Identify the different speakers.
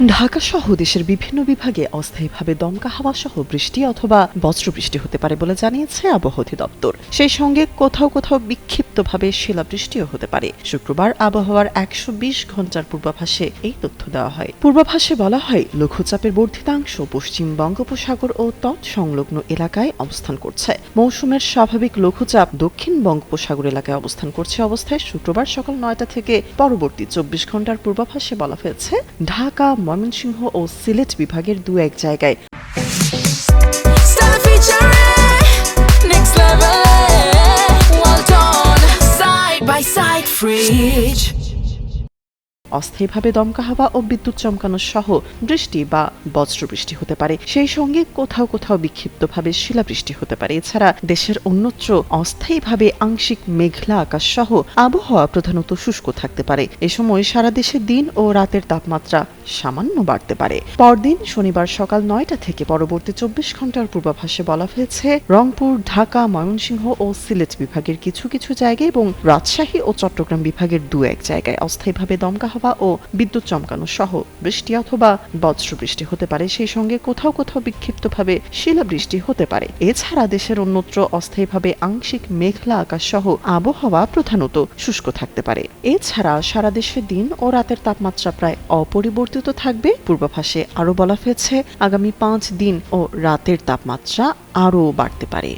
Speaker 1: ঢাকা সহ দেশের বিভিন্ন বিভাগে অস্থায়ীভাবে দমকা হাওয়া সহ বৃষ্টি অথবা বজ্রবৃষ্টি হতে পারে বলে জানিয়েছে আবহাওয়া অধিদপ্তর। সেই সঙ্গে কোথাও কোথাও বিক্ষিপ্তভাবে শিলাবৃষ্টিও হতে পারে। শুক্রবার আবহাওয়ার ১২০ ঘন্টার পূর্বাভাসে এই তথ্য দেওয়া হয়। পূর্বাভাসে বলা হয়, লঘুচাপের বর্ধিতাংশ পশ্চিম বঙ্গোপসাগর ও তৎসংলগ্ন এলাকায় অবস্থান করছে। মৌসুমের স্বাভাবিক লঘুচাপ দক্ষিণ বঙ্গোপসাগর এলাকায় অবস্থান করছে অবস্থায় শুক্রবার সকাল ৯টা থেকে পরবর্তী ২৪ ঘন্টার পূর্বাভাসে বলা হয়েছে, ঢাকা, ময়মনসিংহ ও সিলেট বিভাগের দু-এক জায়গায় অস্থায়ীভাবে দমকা হাওয়া ও বিদ্যুৎ চমকানো সহ বৃষ্টি বা বজ্রবৃষ্টি হতে পারে। সেই সঙ্গে কোথাও কোথাও বিক্ষিপ্তভাবে শিলাবৃষ্টি হতে পারে। এছাড়া দেশের অন্যত্র অস্থায়ীভাবে আংশিক মেঘলা আকাশ সহ আবহাওয়া প্রধানত শুষ্ক থাকতে পারে। এ সময় সারা দেশে দিন ও রাতের তাপমাত্রা সামান্য বাড়তে পারে। পরদিন শনিবার সকাল ৯টা থেকে পরবর্তী ২৪ ঘন্টার পূর্বাভাসে বলা হয়েছে, রংপুর, ঢাকা, ময়মনসিংহ ও সিলেট বিভাগের কিছু কিছু জায়গায় এবং রাজশাহী ও চট্টগ্রাম বিভাগের দু-এক জায়গায় অস্থায়ীভাবে দমকা হাওয়া ও বিদ্যুৎ চমকানো সহ বৃষ্টি অথবা বজ্রবৃষ্টি হতে পারে। সেই সঙ্গে কোথাও কোথাও বিক্ষিপ্তভাবে শিলাবৃষ্টি হতে পারে। এছাড়া দেশের অন্যত্র অস্থায়ীভাবে আংশিক মেঘলা আকাশ সহ আবহাওয়া প্রধানত শুষ্ক থাকতে পারে। এছাড়া সারা দেশে দিন ও রাতের তাপমাত্রা প্রায় অপরিবর্তিত থাকবে। পূর্বাভাসে আরও বলা হয়েছে, আগামী ৫ দিন ও রাতের তাপমাত্রা আরও বাড়তে পারে।